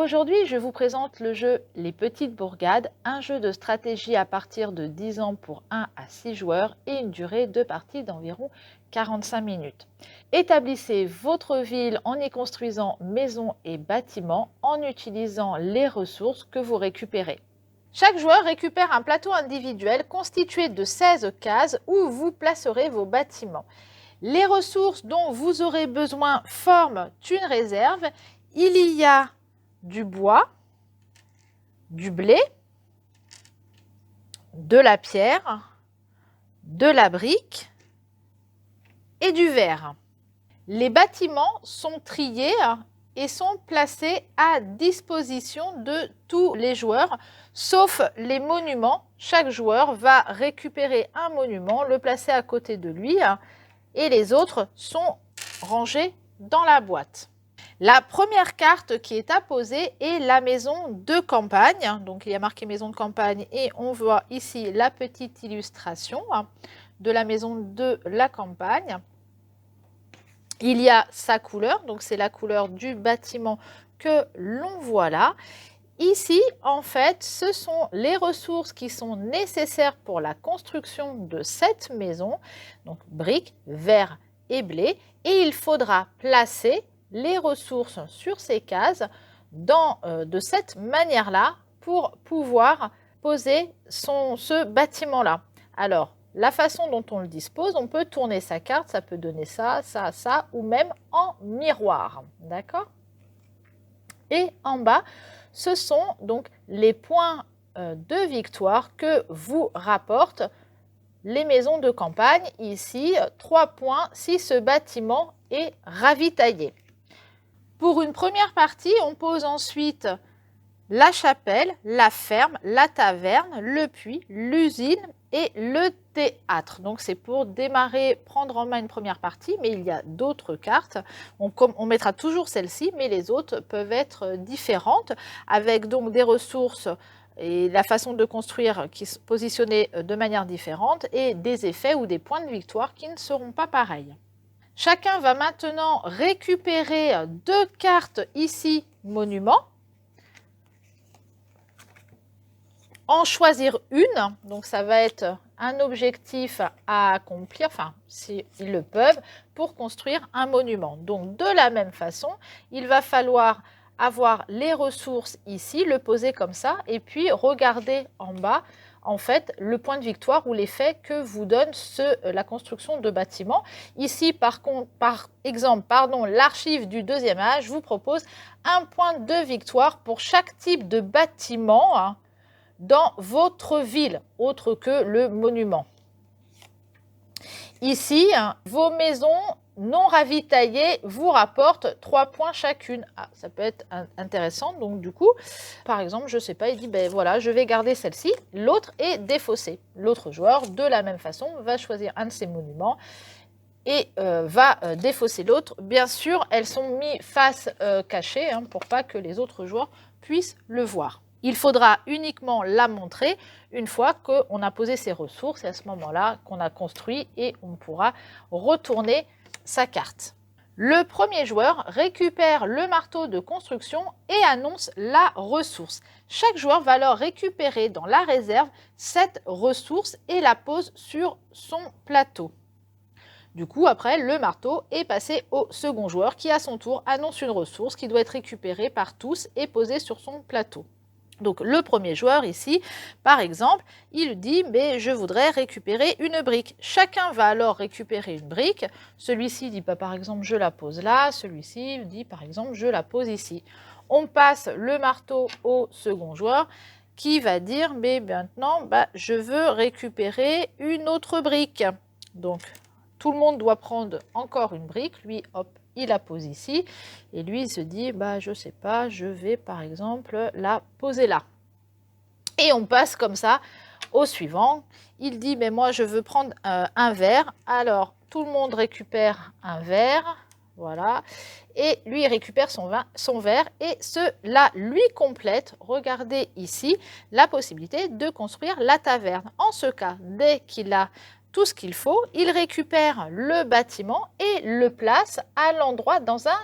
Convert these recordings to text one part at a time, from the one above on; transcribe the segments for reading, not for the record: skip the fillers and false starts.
Aujourd'hui, je vous présente le jeu Les Petites Bourgades, un jeu de stratégie à partir de 10 ans pour 1 à 6 joueurs et une durée de partie d'environ 45 minutes. Établissez votre ville en y construisant maisons et bâtiments en utilisant les ressources que vous récupérez. Chaque joueur récupère un plateau individuel constitué de 16 cases où vous placerez vos bâtiments. Les ressources dont vous aurez besoin forment une réserve. Il y a du bois, du blé, de la pierre, de la brique et du verre. Les bâtiments sont triés et sont placés à disposition de tous les joueurs, sauf les monuments. Chaque joueur va récupérer un monument, le placer à côté de lui et les autres sont rangés dans la boîte. La première carte qui est à poser est la maison de campagne. Donc il y a marqué maison de campagne et on voit ici la petite illustration de la maison de la campagne. Il y a sa couleur, donc c'est la couleur du bâtiment que l'on voit là. Ici, en fait, ce sont les ressources qui sont nécessaires pour la construction de cette maison, donc briques, verre et blé, et il faudra placer les ressources sur ces cases de cette manière-là pour pouvoir poser ce bâtiment-là. Alors, la façon dont on le dispose, on peut tourner sa carte, ça peut donner ça, ça, ça, ou même en miroir, d'accord? Et en bas, ce sont donc les points de victoire que vous rapportent les maisons de campagne. Ici, 3 points si ce bâtiment est ravitaillé. Pour une première partie, on pose ensuite la chapelle, la ferme, la taverne, le puits, l'usine et le théâtre. Donc c'est pour démarrer, prendre en main une première partie, mais il y a d'autres cartes. On mettra toujours celle-ci, mais les autres peuvent être différentes, avec donc des ressources et la façon de construire qui sont positionnés de manière différente et des effets ou des points de victoire qui ne seront pas pareils. Chacun va maintenant récupérer 2 cartes ici, monuments, en choisir une, donc ça va être un objectif à accomplir, enfin s'ils le peuvent, pour construire un monument. Donc de la même façon, il va falloir avoir les ressources ici, le poser comme ça, et puis regarder en bas, en fait, le point de victoire ou l'effet que vous donne la construction de bâtiments. Ici, par exemple, l'archive du 2e âge vous propose un point de victoire pour chaque type de bâtiment dans votre ville, autre que le monument. Ici, vos maisons non ravitaillées vous rapportent 3 points chacune. Ah, ça peut être intéressant. Donc du coup, par exemple, je ne sais pas, il dit, ben voilà, je vais garder celle-ci. L'autre est défaussée. L'autre joueur, de la même façon, va choisir un de ces monuments et va défausser l'autre. Bien sûr, elles sont mises face cachée pour pas que les autres joueurs puissent le voir. Il faudra uniquement la montrer une fois qu'on a posé ses ressources et à ce moment-là qu'on a construit et on pourra retourner sa carte. Le premier joueur récupère le marteau de construction et annonce la ressource. Chaque joueur va alors récupérer dans la réserve cette ressource et la pose sur son plateau. Du coup, après, le marteau est passé au second joueur qui, à son tour, annonce une ressource qui doit être récupérée par tous et posée sur son plateau. Donc le premier joueur ici, par exemple, il dit mais je voudrais récupérer une brique. Chacun va alors récupérer une brique. Celui-ci dit par exemple je la pose là, celui-ci dit par exemple je la pose ici. On passe le marteau au second joueur qui va dire mais maintenant je veux récupérer une autre brique. Donc tout le monde doit prendre encore une brique, lui hop, il la pose ici, et lui il se dit, je sais pas, je vais par exemple la poser là. Et on passe comme ça au suivant. Il dit, mais moi je veux prendre un verre. Alors tout le monde récupère un verre, voilà, et lui il récupère son verre, et cela lui complète, regardez ici, la possibilité de construire la taverne. En ce cas, dès qu'il a tout ce qu'il faut, il récupère le bâtiment et le place à l'endroit dans un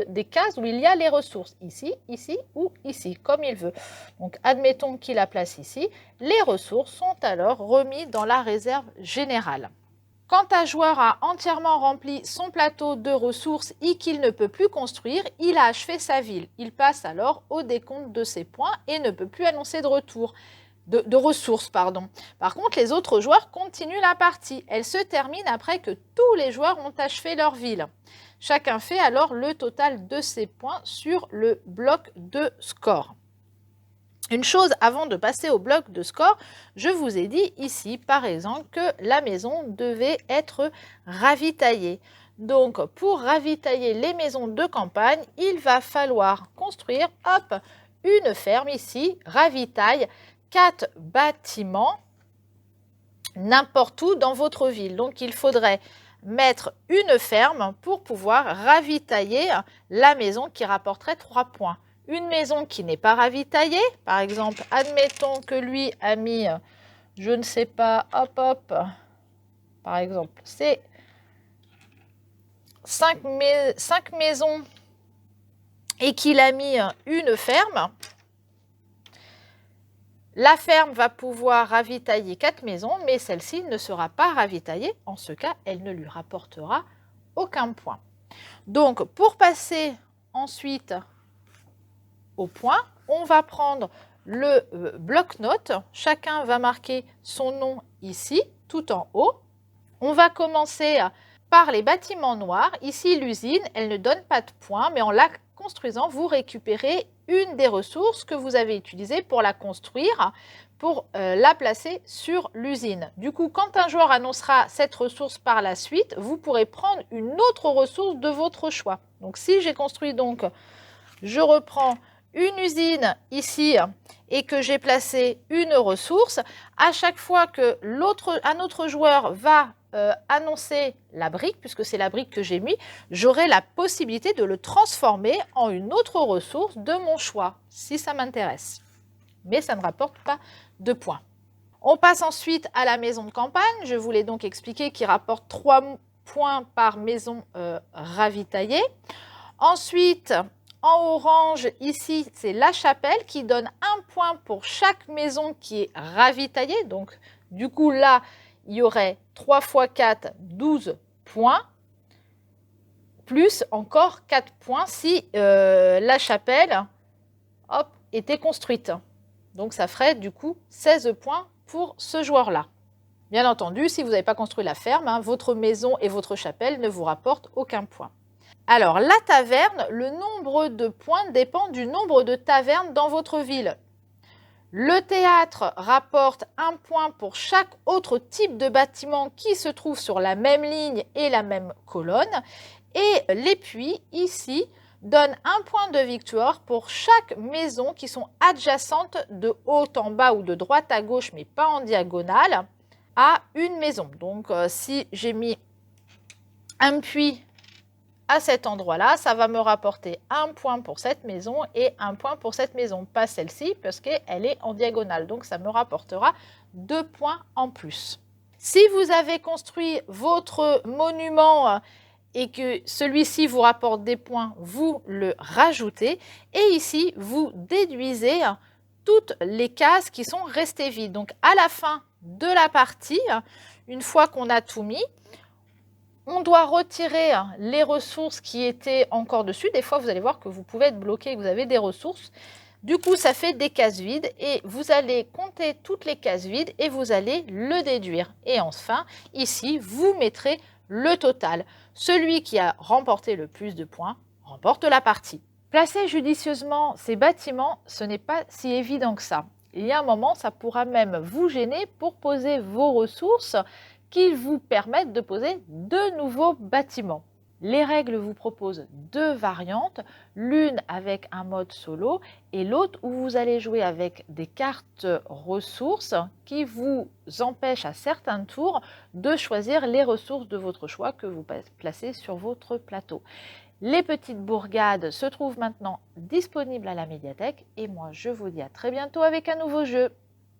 des cases où il y a les ressources, ici, ici ou ici, comme il veut. Donc, admettons qu'il la place ici, les ressources sont alors remises dans la réserve générale. Quand un joueur a entièrement rempli son plateau de ressources et qu'il ne peut plus construire, il a achevé sa ville. Il passe alors au décompte de ses points et ne peut plus annoncer de retour. De ressources, pardon. Par contre, les autres joueurs continuent la partie. Elle se termine après que tous les joueurs ont achevé leur ville. Chacun fait alors le total de ses points sur le bloc de score. Une chose avant de passer au bloc de score, je vous ai dit ici, par exemple, que la maison devait être ravitaillée. Donc, pour ravitailler les maisons de campagne, il va falloir construire, hop, une ferme ici, ravitaille 4 bâtiments n'importe où dans votre ville. Donc, il faudrait mettre une ferme pour pouvoir ravitailler la maison qui rapporterait 3 points. Une maison qui n'est pas ravitaillée, par exemple, admettons que lui a mis, je ne sais pas, hop, par exemple, c'est 5 maisons et qu'il a mis une ferme. La ferme va pouvoir ravitailler 4 maisons, mais celle-ci ne sera pas ravitaillée. En ce cas, elle ne lui rapportera aucun point. Donc, pour passer ensuite au point, on va prendre le bloc-notes. Chacun va marquer son nom ici, tout en haut. On va commencer par les bâtiments noirs. Ici, l'usine, elle ne donne pas de points, mais en la construisant, vous récupérez une des ressources que vous avez utilisées pour la construire, pour la placer sur l'usine. Du coup, quand un joueur annoncera cette ressource par la suite, vous pourrez prendre une autre ressource de votre choix. Donc, si j'ai construit, donc, je reprends une usine ici et que j'ai placé une ressource, à chaque fois que un autre joueur va annoncer la brique, puisque c'est la brique que j'ai mis, j'aurai la possibilité de le transformer en une autre ressource de mon choix, si ça m'intéresse. Mais ça ne rapporte pas de points. On passe ensuite à la maison de campagne. Je voulais donc expliquer qu'il rapporte 3 points par maison ravitaillée. Ensuite, en orange, ici, c'est la chapelle qui donne 1 point pour chaque maison qui est ravitaillée. Donc, du coup, là, il y aurait 3 x 4, 12 points, plus encore 4 points si la chapelle était construite. Donc, ça ferait du coup 16 points pour ce joueur-là. Bien entendu, si vous n'avez pas construit la ferme, votre maison et votre chapelle ne vous rapportent aucun point. Alors, la taverne, le nombre de points dépend du nombre de tavernes dans votre ville. Le théâtre rapporte 1 point pour chaque autre type de bâtiment qui se trouve sur la même ligne et la même colonne. Et les puits, ici, donnent 1 point de victoire pour chaque maison qui sont adjacentes de haut en bas ou de droite à gauche, mais pas en diagonale, à une maison. Donc, si j'ai mis un puits à cet endroit-là, ça va me rapporter 1 point pour cette maison et 1 point pour cette maison, pas celle-ci parce qu'elle est en diagonale. Donc, ça me rapportera 2 points en plus. Si vous avez construit votre monument et que celui-ci vous rapporte des points, vous le rajoutez. Et ici, vous déduisez toutes les cases qui sont restées vides. Donc, à la fin de la partie, une fois qu'on a tout mis, on doit retirer les ressources qui étaient encore dessus. Des fois, vous allez voir que vous pouvez être bloqué et que vous avez des ressources. Du coup, ça fait des cases vides et vous allez compter toutes les cases vides et vous allez le déduire. Et enfin, ici, vous mettrez le total. Celui qui a remporté le plus de points remporte la partie. Placer judicieusement ces bâtiments, ce n'est pas si évident que ça. Il y a un moment, ça pourra même vous gêner pour poser vos ressources qui vous permettent de poser de nouveaux bâtiments. Les règles vous proposent 2 variantes, l'une avec un mode solo et l'autre où vous allez jouer avec des cartes ressources qui vous empêchent à certains tours de choisir les ressources de votre choix que vous placez sur votre plateau. Les petites bourgades se trouvent maintenant disponibles à la médiathèque et moi je vous dis à très bientôt avec un nouveau jeu.